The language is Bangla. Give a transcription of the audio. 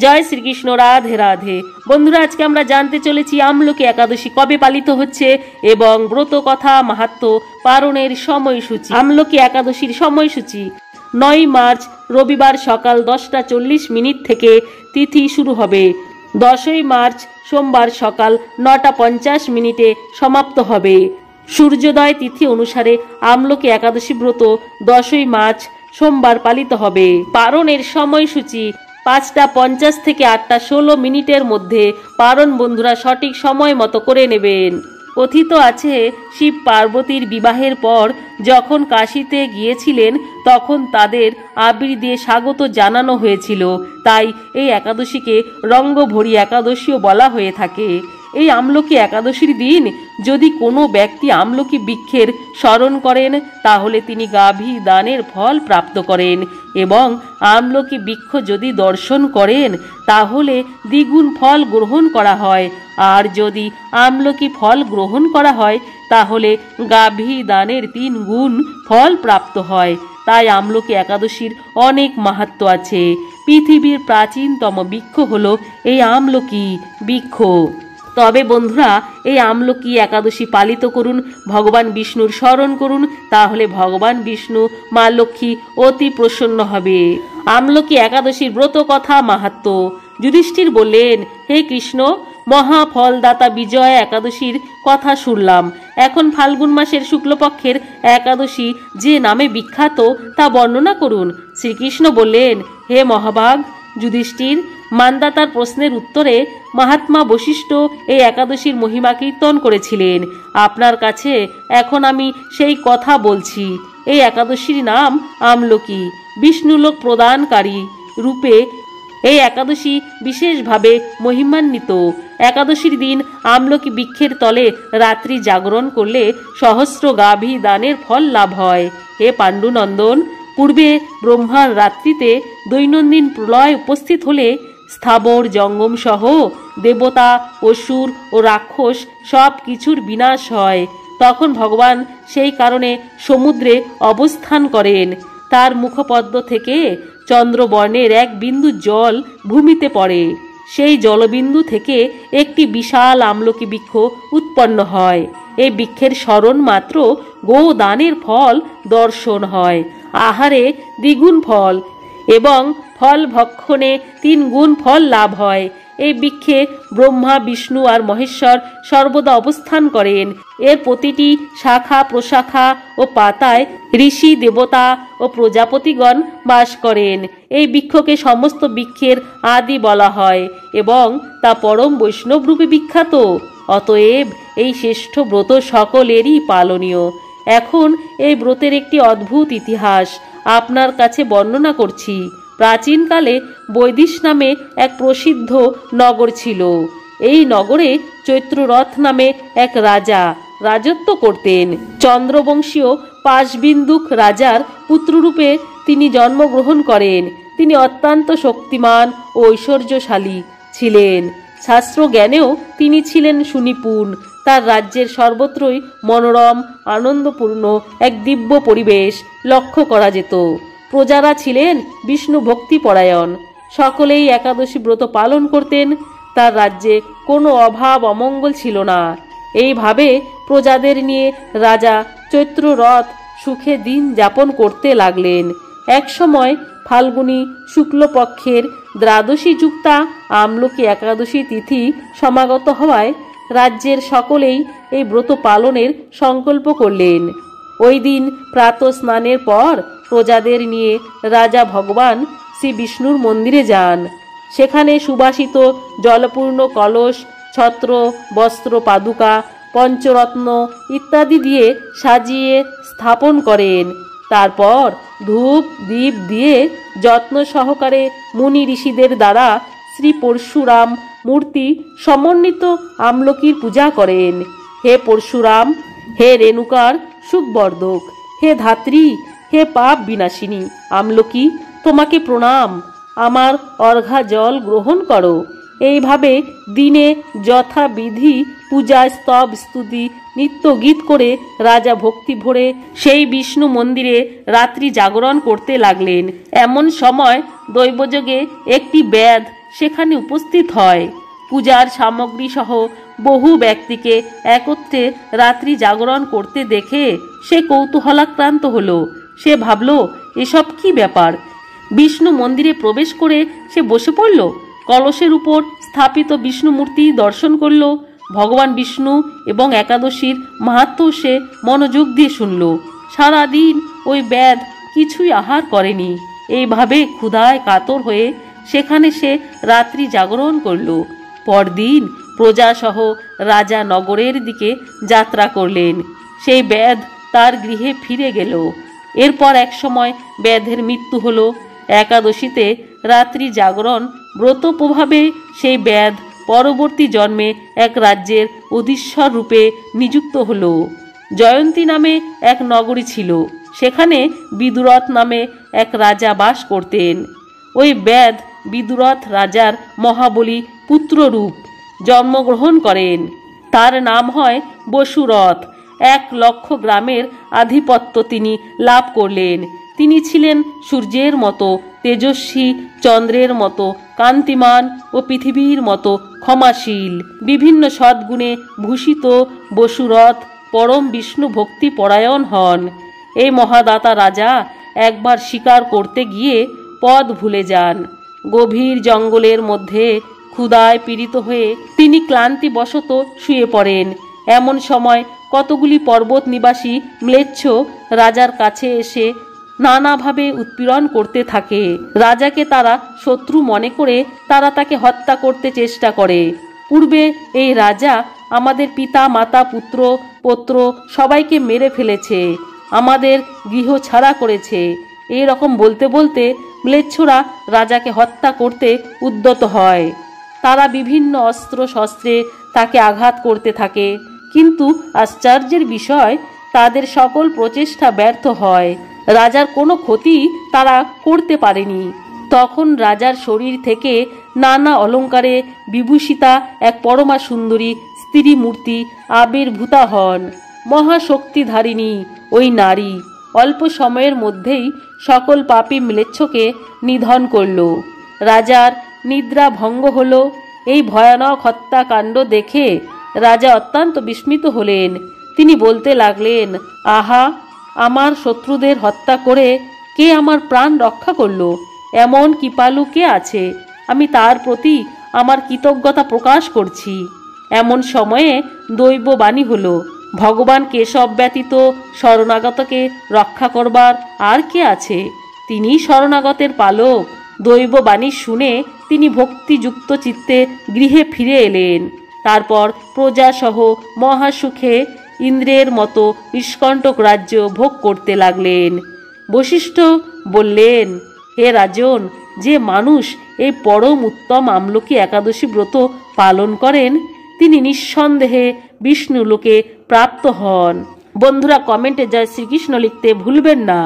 জয় শ্রীকৃষ্ণ। রাধে রাধে। বন্ধুরা, আজকে আমরা জানতে চলেছি আমলকি একাদশী কবে পালিত হচ্ছে এবং ব্রত কথা, মাহাত্ম্য, পারণের সময়সূচি। আমলকি একাদশীর সময়সূচি: 9 মার্চ রবিবার সকাল 10:40 থেকে তিথি শুরু হবে। 10ই মার্চ সোমবার সকাল 9:50 সমাপ্ত হবে। সূর্যোদয় তিথি অনুসারে আমলকি একাদশী ব্রত 10ই মার্চ সোমবার পালিত হবে। পারণের সময়সূচি: 5:50 থেকে 8:16 মধ্যে পারণ বন্ধুরা সঠিক সময় মতো করে নেবেন। কথিত আছে, শিব পার্বতীর বিবাহের পর যখন কাশীতে গিয়েছিলেন তখন তাদের আবির দিয়ে স্বাগত জানানো হয়েছিল, তাই এই একাদশীকে রঙ্গভরি একাদশীও বলা হয়ে থাকে। এই আমলকি একাদশীর দিন যদি কোনো ব্যক্তি আমলকি বৃক্ষের স্মরণ করেন তাহলে তিনি গাভী দানের ফল প্রাপ্ত করেন এবং আমলকি বৃক্ষ যদি দর্শন করেন তাহলে দ্বিগুণ ফল গ্রহণ করা হয়, আর যদি আমলকি ফল গ্রহণ করা হয় তাহলে গাভী দানের 3 গুণ ফল প্রাপ্ত হয়। তাই আমলকি একাদশীর অনেক মাহাত্ম্য আছে। পৃথিবীর প্রাচীনতম বৃক্ষ হলো এই আমলকি বৃক্ষ। তবে বন্ধুরা, এই আমলকি একাদশী পালিত করুন, ভগবান বিষ্ণুর স্মরণ করুন, তাহলে ভগবান বিষ্ণু, মা লক্ষ্মী অতি প্রসন্ন হবে। আমলকি একাদশীর ব্রত কথা, মাহাত্ম্য: যুধিষ্ঠির বললেন, হে কৃষ্ণ, মহাফলদাতা বিজয়া একাদশীর কথা শুনলাম। এখন ফাল্গুন মাসের শুক্লপক্ষের একাদশী যে নামে বিখ্যাত তা বর্ণনা করুন। শ্রীকৃষ্ণ বললেন, হে মহাভাগ যুধিষ্ঠির, মান্দাতার প্রশ্নের উত্তরে মহাত্মা বশিষ্ঠ এই একাদশীর মহিমা কীর্তন করেছিলেন। আপনার কাছে এখন আমি সেই কথা বলছি। এই একাদশীর নাম আমলকি। বিষ্ণুলোক প্রদানকারী রূপে এই একাদশী বিশেষভাবে মহিমান্বিত। একাদশীর দিন আমলকি বৃক্ষের তলে রাত্রি জাগরণ করলে সহস্র গাভী দানের ফল লাভ হয়। হে পাণ্ডুনন্দন, পূর্বে ব্রহ্মার রাত্রিতে দৈনন্দিন প্রলয় উপস্থিত হলে স্থাবর জঙ্গম সহ দেবতা, অসুর ও রাক্ষস সব কিছুর বিনাশ হয়। তখন ভগবান সেই কারণে সমুদ্রে অবস্থান করেন। তার মুখপদ্ম থেকে চন্দ্রবর্ণের এক বিন্দু জল ভূমিতে পড়ে। সেই জলবিন্দু থেকে একটি বিশাল আমলকি বৃক্ষ উৎপন্ন হয়। এই বৃক্ষের স্মরণ মাত্র গোদানের ফল দর্শন হয়। আহারে দ্বিগুণ ফল এবং ফল ভক্ষণে 3 গুণ ফল লাভ হয়। এই বৃক্ষে ব্রহ্মা, বিষ্ণু আর মহেশ্বর সর্বদা অবস্থান করেন। এর প্রতিটি শাখা প্রশাখা ও পাতায় ঋষি, দেবতা ও প্রজাপতিগণ বাস করেন। এই বৃক্ষকে সমস্ত বৃক্ষের আদি বলা হয় এবং তা পরম বৈষ্ণব রূপে বিখ্যাত। অতএব এই শ্রেষ্ঠ ব্রত সকলেরই পালনীয়। এখন এই ব্রতের একটি অদ্ভুত ইতিহাস আপনার কাছে বর্ণনা করছি। প্রাচীনকালে বৈদিশ নামে এক প্রসিদ্ধ নগর ছিল। এই নগরে চৈত্ররথ নামে এক রাজা রাজত্ব করতেন। চন্দ্রবংশীয় পাশবিন্দুক রাজার পুত্ররূপে তিনি জন্মগ্রহণ করেন। তিনি অত্যন্ত শক্তিমান ও ঐশ্বর্যশালী ছিলেন। শাস্ত্র জ্ঞানেও তিনি ছিলেন সুনিপুণ। তার রাজ্যের সর্বত্রই মনোরম, আনন্দপূর্ণ এক দিব্য পরিবেশ লক্ষ্য করা যেত। প্রজারা ছিলেন বিষ্ণু ভক্তিপরায়ণ। সকলেই একাদশী ব্রত পালন করতেন। তার রাজ্যে কোনো অভাব অমঙ্গল ছিল না। এইভাবে প্রজাদের নিয়ে রাজা চৈত্ররথ সুখে দিন যাপন করতে লাগলেন। এক সময় ফাল্গুনী শুক্লপক্ষের দ্বাদশী যুক্তা আমলকি একাদশী তিথি সমাগত হওয়ায় রাজ্যের সকলেই এই ব্রত পালনের সংকল্প করলেন। ওই দিন প্রাতঃ স্নানের পর প্রজাদের নিয়ে রাজা ভগবান শ্রী বিষ্ণুর মন্দিরে যান। সেখানে সুবাসিত জলপূর্ণ কলস, ছত্র, বস্ত্র, পাদুকা, পঞ্চরত্ন ইত্যাদি দিয়ে সাজিয়ে স্থাপন করেন। তারপর ধূপ দীপ দিয়ে যত্ন সহকারে মুনি ঋষিদের দ্বারা শ্রী পরশুরাম মূর্তি সমন্বিত আমলকির পূজা করেন। হে পরশুরাম, হে রেণুকার সুখবর্ধক, হে ধাত্রী, হে পাপ বিনাশিনী আমলকি, তোমাকে প্রণাম। আমার অর্ঘা জল গ্রহণ করো। এইভাবে দিনে যথাবিধি পূজা, স্তব, স্তুতি, নিত্য গীত করে রাজা ভক্তি ভরে সেই বিষ্ণু মন্দিরে রাত্রি জাগরণ করতে লাগলেন। এমন সময় দৈবযোগে একটি ব্যাধ সেখানে উপস্থিত হয়। পূজার সামগ্রী সহ বহু ব্যক্তিকে একত্রে রাত্রি জাগরণ করতে দেখে সে কৌতূহলাক্রান্ত হলো। সে ভাবল, এসব কি ব্যাপার? বিষ্ণু মন্দিরে প্রবেশ করে সে বসে পড়ল। কলসের উপর স্থাপিত বিষ্ণু মূর্তি দর্শন করল। ভগবান বিষ্ণু এবং একাদশীর মাহাত্ম্য সে মনোযোগ দিয়ে শুনল। সারাদিন ওই ব্যাধ কিছুই আহার করেনি। এইভাবে ক্ষুধায় কাতর হয়ে সেখানে সে রাত্রি জাগরণ করল। পরদিন প্রজাসহ রাজা নগরের দিকে যাত্রা করলেন। সেই ব্যাধ তার গৃহে ফিরে গেল। এরপর এক সময় ব্যাধের মৃত্যু হল। একাদশীতে রাত্রি জাগরণ ব্রত প্রভাবে সেই ব্যাধ পরবর্তী জন্মে এক রাজ্যের অধীশ্বর রূপে নিযুক্ত হল। জয়ন্তী নামে এক নগরী ছিল। সেখানে বিদুরথ নামে এক রাজা বাস করতেন। ওই ব্যাধ বিদুরথ রাজার মহাবলী পুত্ররূপ জন্মগ্রহণ করেন। তার নাম হয় বসুরথ। 1,00,000 গ্রামের আধিপত্য তিনি লাভ করলেন। তিনি ছিলেন সূর্যের মতো তেজস্বী, চন্দ্রের মতো কান্তিমান ও পৃথিবীর মতো ক্ষমাশীল। বিভিন্ন সদ্গুণে ভূষিত বসুরথ পরম বিষ্ণু ভক্তি পরায়ণ হন। এই মহাদাতা রাজা একবার শিকার করতে গিয়ে পথ ভুলে যান। গভীর জঙ্গলের মধ্যে ক্ষুধায় পীড়িত হয়ে তিনি ক্লান্তিবশত শুয়ে পড়েন। এমন সময় কতগুলি পর্বত নিবাসী ম্লেচ্ছ রাজার কাছে এসে নানাভাবে উৎপীড়ন করতে থাকে। রাজাকে তারা শত্রু মনে করে তারা তাকে হত্যা করতে চেষ্টা করে। পূর্বে এই রাজা আমাদের পিতা, মাতা, পুত্র, পৌত্র সবাইকে মেরে ফেলেছে, আমাদের গৃহ ছাড়া করেছে। এই রকম বলতে বলতে ম্লেচ্ছরা রাজাকে হত্যা করতে উদ্যত হয়। তারা বিভিন্ন অস্ত্র শস্ত্রে তাকে আঘাত করতে থাকে, কিন্তু আশ্চর্যের বিষয় তাদের সকল প্রচেষ্টা ব্যর্থ হয়। রাজার কোনো ক্ষতি তারা করতে পারেনি। তখন রাজার শরীর থেকে নানা অলঙ্কারে বিভূষিতা এক পরমা সুন্দরী স্ত্রী মূর্তি আবির্ভূতা হন। মহাশক্তিধারিণী ওই নারী অল্প সময়ের মধ্যেই সকল পাপী ম্লেচ্ছকে নিধন করল। রাজার নিদ্রা ভঙ্গ হল। এই ভয়ানক হত্যাকাণ্ড দেখে রাজা অত্যন্ত বিস্মিত হলেন। তিনি বলতে লাগলেন, আহা, আমার শত্রুদের হত্যা করে কে আমার প্রাণ রক্ষা করল? এমন কৃপালু কে আছে? আমি তার প্রতি আমার কৃতজ্ঞতা প্রকাশ করছি। এমন সময়ে দৈববাণী হল, ভগবান কেশব ব্যতীত শরণাগতকে রক্ষা করবার আর কে আছে? তিনি শরণাগতের পালক। দৈববাণী শুনে তিনি ভক্তিযুক্ত চিত্তে গৃহে ফিরে এলেন। তারপর প্রজাসহ মহাসুখে ইন্দ্রের মতো নিষ্কণ্টক রাজ্য ভোগ করতে লাগলেন। বশিষ্ঠ বললেন, হে রাজন, যে মানুষ এই পরম উত্তম আমলকি একাদশী ব্রত পালন করেন তিনি নিঃসন্দেহে বিষ্ণু লোকে প্রাপ্ত হন। বন্ধুরা, কমেন্টে জয় শ্রীকৃষ্ণ লিখতে ভুলবেন না।